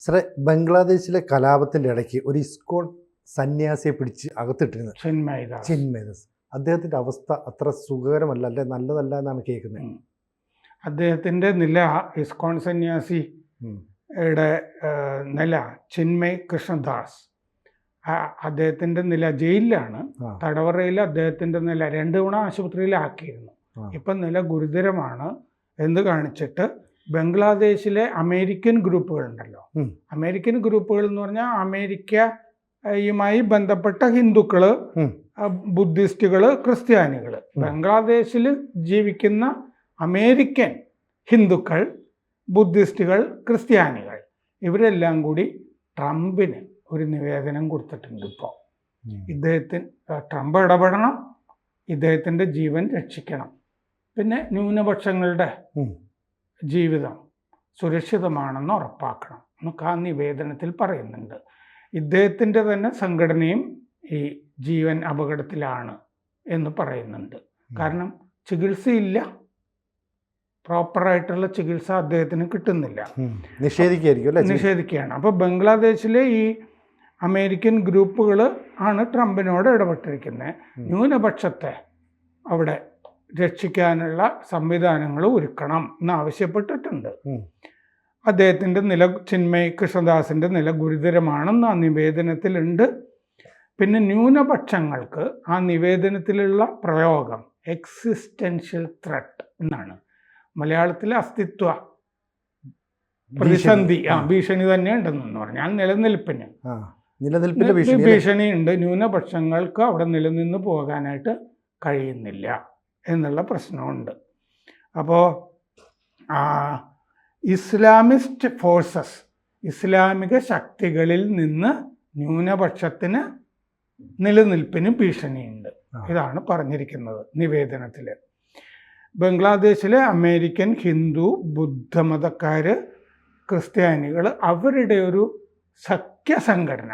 സാറേ, ബംഗ്ലാദേശിലെ കലാപത്തിൻ്റെ ഇടയ്ക്ക് ഒരു ഇസ്കോൺ സന്യാസിയെ പിടിച്ച് അകത്തിട്ടിരുന്നത് ചിന്മയദാസ്. അദ്ദേഹത്തിൻ്റെ അവസ്ഥ അത്ര സുഖകരമല്ല, അല്ലെ നല്ലതല്ല എന്നാണ് കേൾക്കുന്നത്. അദ്ദേഹത്തിൻ്റെ നില, ഇസ്കോൺ സന്യാസിയുടെ നില, ചിന്മയ് കൃഷ്ണദാസ്, അദ്ദേഹത്തിൻ്റെ നില ജയിലിലാണ്, തടവറയിൽ അദ്ദേഹത്തിൻ്റെ നില 2 തവണ ആശുപത്രിയിലാക്കിയിരുന്നു. ഇപ്പം നില ഗുരുതരമാണ് എന്ന് കാണിച്ചിട്ട് ബംഗ്ലാദേശിലെ അമേരിക്കൻ ഗ്രൂപ്പുകളുണ്ടല്ലോ, അമേരിക്കൻ ഗ്രൂപ്പുകൾ എന്ന് പറഞ്ഞാൽ അമേരിക്കയുമായി ബന്ധപ്പെട്ട ഹിന്ദുക്കള്, ബുദ്ധിസ്റ്റുകള്, ക്രിസ്ത്യാനികൾ, ബംഗ്ലാദേശിൽ ജീവിക്കുന്ന അമേരിക്കൻ ഹിന്ദുക്കൾ, ബുദ്ധിസ്റ്റുകൾ, ക്രിസ്ത്യാനികൾ, ഇവരെല്ലാം കൂടി ട്രംപിന് ഒരു നിവേദനം കൊടുത്തിട്ടുണ്ട്. ഇപ്പോൾ ട്രംപ് ഇടപെടണം, ഇദ്ദേഹത്തിൻ്റെ ജീവൻ രക്ഷിക്കണം, പിന്നെ ന്യൂനപക്ഷങ്ങളുടെ ജീവിതം സുരക്ഷിതമാണെന്ന് ഉറപ്പാക്കണം എന്നൊക്കെ ആ നിവേദനത്തിൽ പറയുന്നുണ്ട്. ഇദ്ദേഹത്തിൻ്റെ തന്നെ സംഘടനയും ഈ ജീവൻ അപകടത്തിലാണ് എന്ന് പറയുന്നുണ്ട്. കാരണം ചികിത്സയില്ല, പ്രോപ്പറായിട്ടുള്ള ചികിത്സ അദ്ദേഹത്തിന് കിട്ടുന്നില്ല, നിഷേധിക്കുകയാണ്. അപ്പോൾ ബംഗ്ലാദേശിലെ ഈ അമേരിക്കൻ ഗ്രൂപ്പുകൾ ആണ് ട്രംപിനോട് ഇടപെട്ടിരിക്കുന്നത്. ന്യൂനപക്ഷത്തെ അവിടെ രക്ഷിക്കാനുള്ള സംവിധാനങ്ങൾ ഒരുക്കണം എന്നാവശ്യപ്പെട്ടിട്ടുണ്ട്. അദ്ദേഹത്തിൻ്റെ നില, ചിന്മയ് കൃഷ്ണദാസിൻ്റെ നില ഗുരുതരമാണെന്ന് ആ നിവേദനത്തിലുണ്ട്. പിന്നെ ന്യൂനപക്ഷങ്ങൾക്ക് ആ നിവേദനത്തിലുള്ള പ്രയോഗം എക്സിസ്റ്റൻഷ്യൽ ത്രെട്ട് എന്നാണ്. മലയാളത്തിലെ അസ്തിത്വ പ്രതിസന്ധി, ഭീഷണി തന്നെ ഉണ്ടെന്ന് പറഞ്ഞാൽ നിലനിൽപ്പിന് ഭീഷണി ഉണ്ട്. ന്യൂനപക്ഷങ്ങൾക്ക് അവിടെ നിലനിന്ന് പോകാനായിട്ട് കഴിയുന്നില്ല എന്നുള്ള പ്രശ്നമുണ്ട്. അപ്പോൾ ഇസ്ലാമിസ്റ്റ് ഫോഴ്സസ്, ഇസ്ലാമിക ശക്തികളിൽ നിന്ന് ന്യൂനപക്ഷത്തിന് നിലനിൽപ്പിന് ഭീഷണിയുണ്ട്. ഇതാണ് പറഞ്ഞിരിക്കുന്നത് നിവേദനത്തിൽ. ബംഗ്ലാദേശിലെ അമേരിക്കൻ ഹിന്ദു, ബുദ്ധമതക്കാർ, ക്രിസ്ത്യാനികൾ അവരുടെ ഒരു സഖ്യ സംഘടന,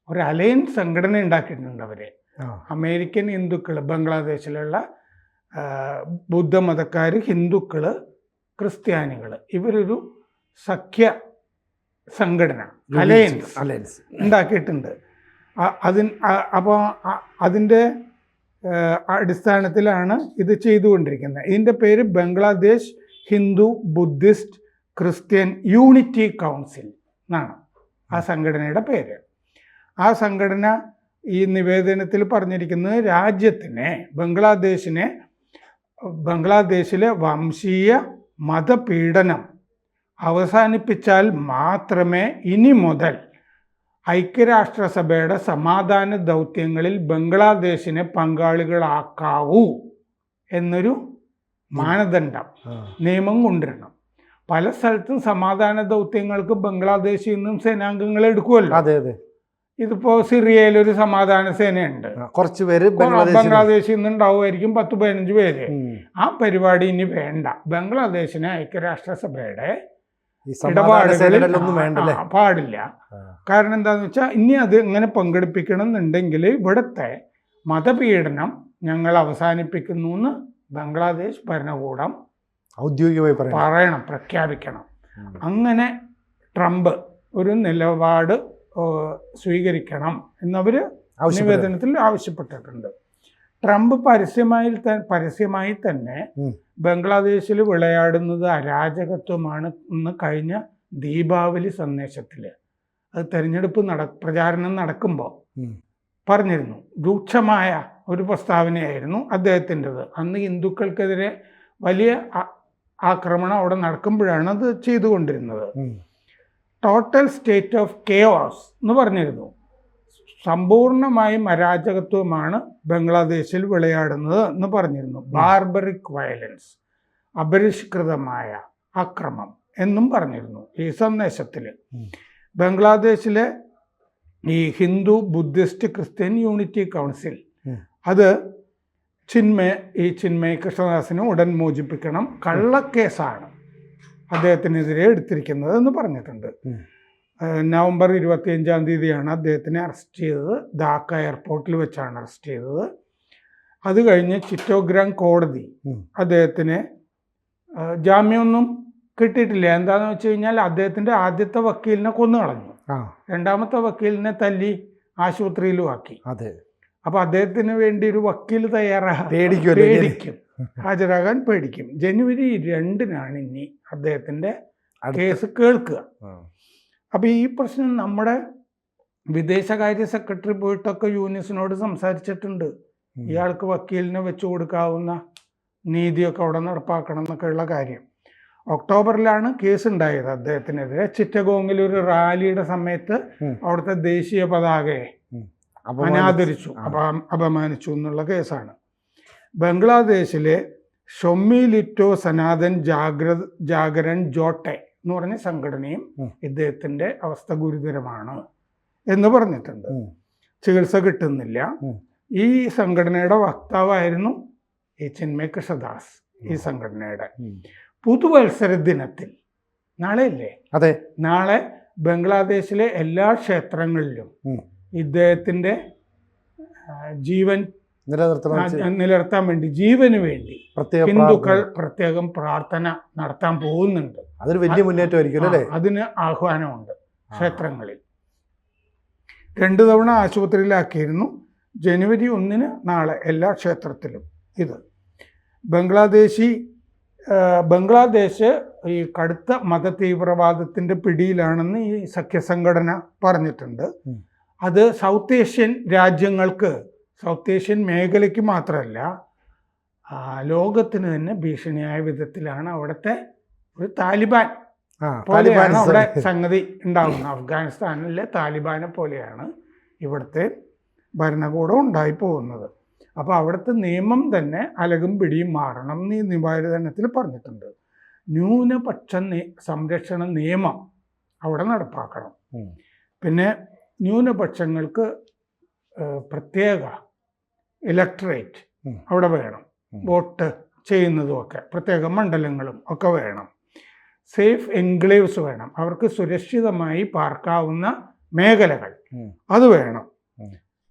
ഒരു അലയൻസ് സംഘടന ഉണ്ടാക്കിയിട്ടുണ്ട്. അവർ അമേരിക്കൻ ഹിന്ദുക്കൾ, ബംഗ്ലാദേശിലുള്ള ബുദ്ധമതക്കാർ, ഹിന്ദുക്കൾ, ക്രിസ്ത്യാനികൾ, ഇവരൊരു സഖ്യ സംഘടന, അലയൻസ് ഉണ്ടാക്കിയിട്ടുണ്ട്. അപ്പോൾ അതിൻ്റെ അടിസ്ഥാനത്തിലാണ് ഇത് ചെയ്തുകൊണ്ടിരിക്കുന്നത്. ഇതിൻ്റെ പേര് Bangladesh Hindu Buddhist Christian unity council എന്നാണ് ആ സംഘടനയുടെ പേര്. ആ സംഘടന ഈ നിവേദനത്തിൽ പറഞ്ഞിരിക്കുന്നത് രാജ്യത്തിനെ, ബംഗ്ലാദേശിലെ വംശീയ മതപീഡനം അവസാനിപ്പിച്ചാൽ മാത്രമേ ഇനി മുതൽ ഐക്യരാഷ്ട്രസഭയുടെ സമാധാന ദൗത്യങ്ങളിൽ ബംഗ്ലാദേശിനെ പങ്കാളികളാക്കാവൂ എന്നൊരു മാനദണ്ഡം, നിയമം കൊണ്ടുവരണം. പല സ്ഥലത്തും സമാധാന ദൗത്യങ്ങൾക്ക് ബംഗ്ലാദേശിൽ നിന്നും സേനാംഗങ്ങളെ എടുക്കുമല്ലോ. അതെ അതെ. ഇതിപ്പോ സിറിയയിലൊരു സമാധാന സേനയുണ്ട്, കുറച്ച് പേര് ബംഗ്ലാദേശിൽ നിന്ന് ഉണ്ടാവുമായിരിക്കും, 10-15 പേര്. ആ പരിപാടി ഇനി വേണ്ട. ബംഗ്ലാദേശിനെ ഐക്യരാഷ്ട്രസഭയുടെ ഇടപാടുകളിൽ പാടില്ല. കാരണം എന്താണെന്ന് വെച്ചാൽ ഇനി അത് എങ്ങനെ പങ്കെടുപ്പിക്കണം എന്നുണ്ടെങ്കിൽ ഇവിടുത്തെ മതപീഡനം ഞങ്ങൾ അവസാനിപ്പിക്കുന്നു എന്ന് ബംഗ്ലാദേശ് ഭരണകൂടം ഔദ്യോഗികമായി പ്രഖ്യാപിക്കണം. അങ്ങനെ ട്രംപ് ഒരു നിലപാട് സ്വീകരിക്കണം എന്നവർ നിവേദനത്തിൽ ആവശ്യപ്പെട്ടിട്ടുണ്ട്. ട്രംപ് പരസ്യമായി തന്നെ ബംഗ്ലാദേശിൽ വിളയാടുന്നത് അരാജകത്വമാണ് എന്ന് കഴിഞ്ഞ ദീപാവലി സന്ദേശത്തിൽ, അത് തെരഞ്ഞെടുപ്പ് പ്രചാരണം നടക്കുമ്പോൾ പറഞ്ഞിരുന്നു. രൂക്ഷമായ ഒരു പ്രസ്താവനയായിരുന്നു അദ്ദേഹത്തിൻ്റെത്. അന്ന് ഹിന്ദുക്കൾക്കെതിരെ വലിയ ആക്രമണം അവിടെ നടക്കുമ്പോഴാണ് അത് ചെയ്തുകൊണ്ടിരുന്നത്. ടോട്ടൽ സ്റ്റേറ്റ് ഓഫ് കെയോസ് എന്ന് പറഞ്ഞിരുന്നു. സമ്പൂർണമായും അരാജകത്വമാണ് ബംഗ്ലാദേശിൽ വിളയാടുന്നത് എന്ന് പറഞ്ഞിരുന്നു. ബാർബറിക് വയലൻസ്, അപരിഷ്കൃതമായ അക്രമം എന്നും പറഞ്ഞിരുന്നു ഈ സന്ദേശത്തിൽ. ബംഗ്ലാദേശിലെ ഈ Hindu, Buddhist, Christian unity council അത് ചിന്മയ് കൃഷ്ണദാസിനെ ഉടൻ മോചിപ്പിക്കണം, കള്ളക്കേസാണ് അദ്ദേഹത്തിനെതിരെ എടുത്തിരിക്കുന്നത് എന്ന് പറഞ്ഞിട്ടുണ്ട്. നവംബർ 25-ാം തീയതിയാണ് അദ്ദേഹത്തിനെ അറസ്റ്റ് ചെയ്തത്. ധാക്ക എയർപോർട്ടിൽ വെച്ചാണ് അറസ്റ്റ് ചെയ്തത്. അത് കഴിഞ്ഞ് ചിറ്റോഗ്രാം കോടതി അദ്ദേഹത്തിന് ജാമ്യമൊന്നും കിട്ടിയിട്ടില്ല. എന്താണെന്ന് വെച്ച് കഴിഞ്ഞാൽ അദ്ദേഹത്തിൻ്റെ ആദ്യത്തെ വക്കീലിനെ കൊന്നു കളഞ്ഞു, രണ്ടാമത്തെ വക്കീലിനെ തല്ലി ആശുപത്രിയിലും ആക്കി. അതെ. അപ്പോൾ അദ്ദേഹത്തിന് വേണ്ടി ഒരു വക്കീൽ പേടിക്കും, ഹാജരാകാൻ പേടിക്കും. ജനുവരി 2-നാണ് ഇനി അദ്ദേഹത്തിൻ്റെ കേസ് കേൾക്കുക. അപ്പോൾ ഈ പ്രശ്നം നമ്മുടെ വിദേശകാര്യ സെക്രട്ടറി പോയിട്ടൊക്കെ യൂനിസിനോട് സംസാരിച്ചിട്ടുണ്ട്. ഇയാൾക്ക് വക്കീലിനെ വെച്ചു കൊടുക്കാവുന്ന നീതിയൊക്കെ അവിടെ നടപ്പാക്കണം എന്നൊക്കെയുള്ള കാര്യം. ഒക്ടോബറിലാണ് കേസ് ഉണ്ടായത് അദ്ദേഹത്തിനെതിരെ. ചിറ്റഗോങ്ങിൽ ഒരു റാലിയുടെ സമയത്ത് അവിടുത്തെ ദേശീയ പതാകയെ അനാദരിച്ചു, അപമാനിച്ചു എന്നുള്ള കേസാണ്. ബംഗ്ലാദേശിലെ ഷൊമ്മിലിറ്റോ സനാതൻ ജാഗരൺ ജോട്ടെ എന്ന് പറഞ്ഞ സംഘടനയും ഇദ്ദേഹത്തിൻ്റെ അവസ്ഥ ഗുരുതരമാണ് എന്ന് പറഞ്ഞിട്ടുണ്ട്. ചികിത്സ കിട്ടുന്നില്ല. ഈ സംഘടനയുടെ വക്താവായിരുന്നു ഈ ചിന്മയ് കൃഷ്ണദാസ്. ഈ സംഘടനയുടെ പുതുവത്സര ദിനത്തിൽ നാളെയല്ലേ? അതെ, നാളെ ബംഗ്ലാദേശിലെ എല്ലാ ക്ഷേത്രങ്ങളിലും ഇദ്ദേഹത്തിൻ്റെ ജീവൻ നിലനിർത്താൻ വേണ്ടി, ജീവന് വേണ്ടി ഹിന്ദുക്കൾ പ്രത്യേകം പ്രാർത്ഥന നടത്താൻ പോകുന്നുണ്ട്. അതൊരു വലിയ മുന്നേറ്റമായിരിക്കും അല്ലേ? അതിന് ആഹ്വാനമുണ്ട് ക്ഷേത്രങ്ങളിൽ. 2 തവണ ആശുപത്രിയിലാക്കിയിരുന്നു. ജനുവരി 1-ന് നാളെ എല്ലാ ക്ഷേത്രത്തിലും. ഇത് ബംഗ്ലാദേശ് ഈ കടുത്ത മതതീവ്രവാദത്തിൻ്റെ പിടിയിലാണെന്ന് ഈ സഖ്യസംഘടന പറഞ്ഞിട്ടുണ്ട്. അത് സൗത്ത് ഏഷ്യൻ രാജ്യങ്ങൾക്ക്, സൗത്ത് ഏഷ്യൻ മേഖലയ്ക്ക് മാത്രമല്ല ലോകത്തിന് തന്നെ ഭീഷണിയായ വിധത്തിലാണ് അവിടുത്തെ ഒരു താലിബാൻ പോലെയാണ് അവിടെ സംഗതി ഉണ്ടാകുന്നത്. അഫ്ഗാനിസ്ഥാനിലെ താലിബാനെ പോലെയാണ് ഇവിടുത്തെ ഭരണകൂടം ഉണ്ടായി പോകുന്നത്. അപ്പോൾ അവിടുത്തെ നിയമം തന്നെ അലകും പിടിയും മാറണം എന്ന് ഈ നിവാരണത്തിൽ പറഞ്ഞിട്ടുണ്ട്. ന്യൂനപക്ഷ സംരക്ഷണ നിയമം അവിടെ നടപ്പാക്കണം. പിന്നെ ന്യൂനപക്ഷങ്ങൾക്ക് പ്രത്യേക ഇലക്ടറേറ്റ് അവിടെ വേണം, വോട്ട് ചെയ്യുന്നതുമൊക്കെ പ്രത്യേക മണ്ഡലങ്ങളും ഒക്കെ വേണം. സേഫ് എൻക്ലേവ്സ് വേണം, അവർക്ക് സുരക്ഷിതമായി പാർക്കാവുന്ന മേഖലകൾ അത് വേണം.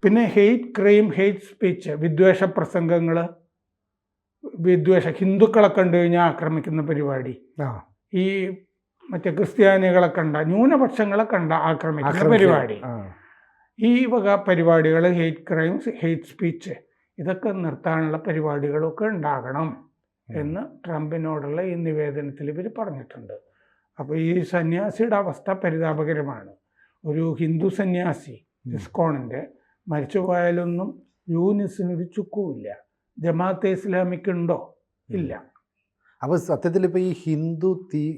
പിന്നെ ഹെയ്റ്റ് ക്രൈം, ഹെയ്റ്റ് സ്പീച്ച്, വിദ്വേഷ പ്രസംഗങ്ങൾ, ഹിന്ദുക്കളെ കണ്ടു കഴിഞ്ഞാൽ ആക്രമിക്കുന്ന പരിപാടി, ഈ മറ്റേ ക്രിസ്ത്യാനികളെ കണ്ട, ന്യൂനപക്ഷങ്ങളെ കണ്ട ആക്രമിക്കുന്ന പരിപാടി, ഈ വക പരിപാടികൾ, ഹെയ്റ്റ് ക്രൈംസ്, ഹെയ്റ്റ് സ്പീച്ച്, ഇതൊക്കെ നിർത്താനുള്ള പരിപാടികളൊക്കെ ഉണ്ടാകണം എന്ന് ട്രംപിനോടുള്ള ഈ നിവേദനത്തിൽ ഇവർ പറഞ്ഞിട്ടുണ്ട്. അപ്പോൾ ഈ സന്യാസിയുടെ അവസ്ഥ പരിതാപകരമാണ്. ഒരു ഹിന്ദു സന്യാസി ഇസ്കോണിൻ്റെ മരിച്ചുപോയാലൊന്നും യൂനിസിനൊരു ചുക്കുമില്ല. ജമാഅത്തെ ഇസ്ലാമിക്കുണ്ടോ? ഇല്ല. അപ്പോൾ സത്യത്തിൽ ഇപ്പോൾ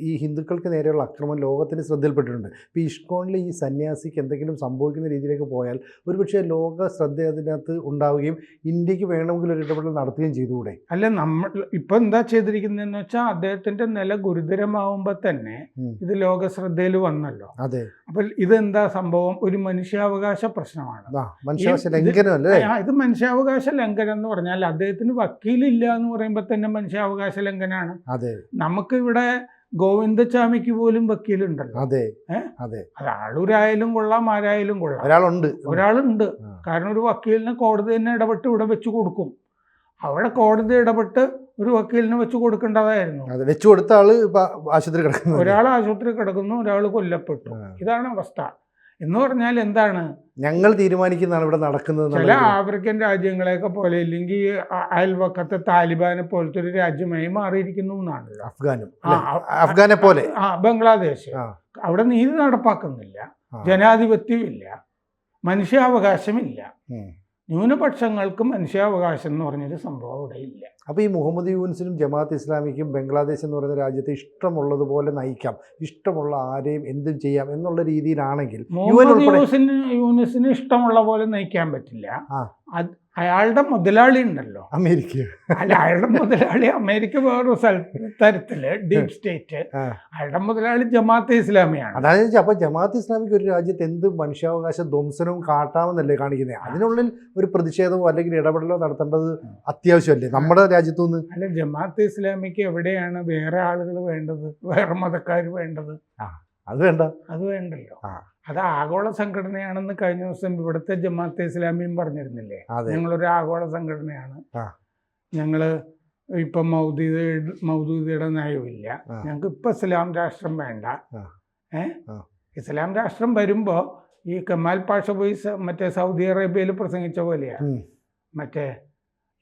ഈ ഹിന്ദുക്കൾക്ക് നേരെയുള്ള അക്രമം ലോകത്തിന് ശ്രദ്ധയിൽപ്പെട്ടിട്ടുണ്ട്. ഇപ്പോൾ ഇസ്കോണിൽ ഈ സന്യാസിക്ക് എന്തെങ്കിലും സംഭവിക്കുന്ന രീതിയിലേക്ക് പോയാൽ ഒരുപക്ഷെ ലോക ശ്രദ്ധ അതിനകത്ത് ഉണ്ടാവുകയും ഇന്ത്യക്ക് വേണമെങ്കിൽ ഒരു ഇടപെടൽ നടത്തുകയും ചെയ്തുകൂടെ? അല്ല, നമ്മൾ ഇപ്പം എന്താ ചെയ്തിരിക്കുന്നതെന്ന് വെച്ചാൽ അദ്ദേഹത്തിൻ്റെ നില ഗുരുതരമാവുമ്പോൾ തന്നെ ഇത് ലോക ശ്രദ്ധയിൽ വന്നല്ലോ. അതെ. അപ്പോൾ ഇതെന്താ സംഭവം? ഒരു മനുഷ്യാവകാശ പ്രശ്നമാണ്. മനുഷ്യാവകാശ ലംഘനം അല്ലേ ഇത്? മനുഷ്യാവകാശ ലംഘനം എന്ന് പറഞ്ഞാൽ അദ്ദേഹത്തിന് വക്കീലില്ല എന്ന് പറയുമ്പോൾ തന്നെ മനുഷ്യാവകാശ ലംഘനമാണ്. അതെ. നമുക്ക് ഇവിടെ ഗോവിന്ദസ്വാമിക്ക് പോലും വക്കീലുണ്ടല്ലോ. അതെ. അതെ. അത് ആളൂരായാലും കൊള്ളാം, ആരായാലും കൊള്ളാം, ഒരാളുണ്ട്. കാരണം ഒരു വക്കീലിനെ കോടതി തന്നെ ഇടപെട്ട് ഇവിടെ വെച്ച് കൊടുക്കും. അവിടെ കോടതി ഇടപെട്ട് ഒരു വക്കീലിനെ വെച്ച് കൊടുക്കേണ്ടതായിരുന്നു. വെച്ചു കൊടുത്ത ആള് ആശുപത്രി കിടക്കുന്നു, ഒരാൾ ആശുപത്രി കിടക്കുന്നു, ഒരാൾ കൊല്ലപ്പെട്ടു. ഇതാണ് അവസ്ഥ. എന്ന് പറഞ്ഞാൽ എന്താണ്? ഞങ്ങൾ തീരുമാനിക്കുന്നതാണ് ഇവിടെ നടക്കുന്നത്. ചില ആഫ്രിക്കൻ രാജ്യങ്ങളെയൊക്കെ പോലെ, ഇല്ലെങ്കിൽ അയൽവക്കത്തെ താലിബാനെ പോലത്തെ ഒരു രാജ്യമായി മാറിയിരിക്കുന്നു എന്നാണല്ലോ. അഫ്ഗാനെ പോലെ ബംഗ്ലാദേശ്. അവിടെ നീതി നടപ്പാക്കുന്നില്ല, ജനാധിപത്യമില്ല, മനുഷ്യാവകാശമില്ല. ന്യൂനപക്ഷങ്ങൾക്ക് മനുഷ്യാവകാശം എന്ന് പറഞ്ഞൊരു സംഭവം അവിടെ ഇല്ല. അപ്പോൾ ഈ മുഹമ്മദ് യൂനിസിനും ജമാഅത്ത് ഇസ്ലാമിക്കും ബംഗ്ലാദേശ് എന്ന് പറയുന്ന രാജ്യത്തെ ഇഷ്ടമുള്ളതുപോലെ നയിക്കാം, ഇഷ്ടമുള്ള ആരെയും എന്തും ചെയ്യാം എന്നുള്ള രീതിയിലാണെങ്കിൽ യൂനിസിന് ഇഷ്ടമുള്ള പോലെ നയിക്കാൻ പറ്റില്ല. അയാളുടെ മുതലാളി ഉണ്ടല്ലോ അമേരിക്ക. അല്ല, അയാളുടെ മുതലാളി അമേരിക്ക വേറൊരു തരത്തില് ഡീപ് സ്റ്റേറ്റ്. അയാളുടെ മുതലാളി ജമാഅത്തെ ഇസ്ലാമിയാണ്. അതായത് അപ്പോൾ ജമാഅത്തെ ഇസ്ലാമിക്ക് ഒരു രാജ്യത്ത് എന്ത് മനുഷ്യാവകാശ ധ്വംസനവും കാട്ടാമെന്നല്ലേ കാണിക്കുന്നത്? അതിനുള്ളിൽ ഒരു പ്രതിഷേധമോ അല്ലെങ്കിൽ ഇടപെടലോ നടത്തേണ്ടത് അത്യാവശ്യമല്ലേ നമ്മുടെ രാജ്യത്തുനിന്ന്? അല്ല, ജമാഅത്തെ ഇസ്ലാമിക്ക് എവിടെയാണ് വേറെ ആളുകൾ വേണ്ടത്, വേറെ മതക്കാർ വേണ്ടത്? അത് വേണ്ടല്ലോ. അത് ആഗോള സംഘടനയാണെന്ന് കഴിഞ്ഞ ദിവസം ഇവിടുത്തെ ജമാഅത്തെ ഇസ്ലാമിയും പറഞ്ഞിരുന്നില്ലേ? ഞങ്ങളൊരു ആഗോള സംഘടനയാണ്, ഞങ്ങൾ ഇപ്പം മൗദൂദിയുടെ നയമില്ല, ആ. ഞങ്ങൾക്ക് ഇപ്പം ഇസ്ലാം രാഷ്ട്രം വേണ്ട. ആ. ആ. ഇസ്ലാം രാഷ്ട്രം വരുമ്പോൾ ഈ കമാൽ പാഷ പോയി മറ്റേ സൗദി അറേബ്യയിൽ പ്രസംഗിച്ച പോലെയാണ്. മറ്റേ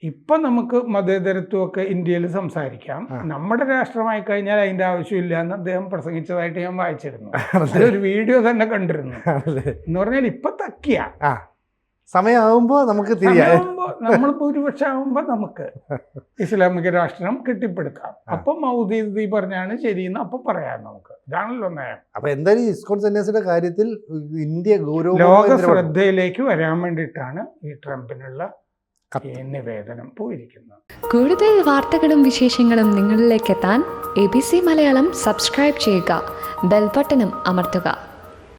ഇപ്പം നമുക്ക് മതേതരത്വമൊക്കെ ഇന്ത്യയിൽ സംസാരിക്കാം, നമ്മുടെ രാഷ്ട്രമായി കഴിഞ്ഞാൽ അതിൻ്റെ ആവശ്യമില്ല എന്ന് അദ്ദേഹം പ്രസംഗിച്ചതായിട്ട് ഞാൻ വായിച്ചിരുന്നു. ഒരു വീഡിയോ തന്നെ കണ്ടിരുന്നു. എന്ന് പറഞ്ഞാൽ ഇപ്പൊ തക്കിയ സമയമാകുമ്പോൾ നമുക്ക് നമ്മൾ ഭൂരിപക്ഷം ആകുമ്പോൾ നമുക്ക് ഇസ്ലാമിക രാഷ്ട്രം കെട്ടിപ്പടുക്കാം. അപ്പം മൗദൂദി പറഞ്ഞാണ് ശരിയെന്ന് അപ്പൊ പറയാം നമുക്ക്. ഇതാണല്ലോ നയം. അപ്പൊ എന്തായാലും ഇസ്കോൺ സന്യാസിയുടെ കാര്യത്തിൽ ഇന്ത്യ ലോക ശ്രദ്ധയിലേക്ക് വരാൻ വേണ്ടിയിട്ടാണ് ഈ ട്രംപിനുള്ള നിവേദനം പോയിരിക്കുന്നത്. കൂടുതൽ വാർത്തകളും വിശേഷങ്ങളും നിങ്ങളിലേക്ക് എത്താൻ ABC മലയാളം സബ്സ്ക്രൈബ് ചെയ്യുക, ബെൽ ബട്ടണും അമർത്തുക.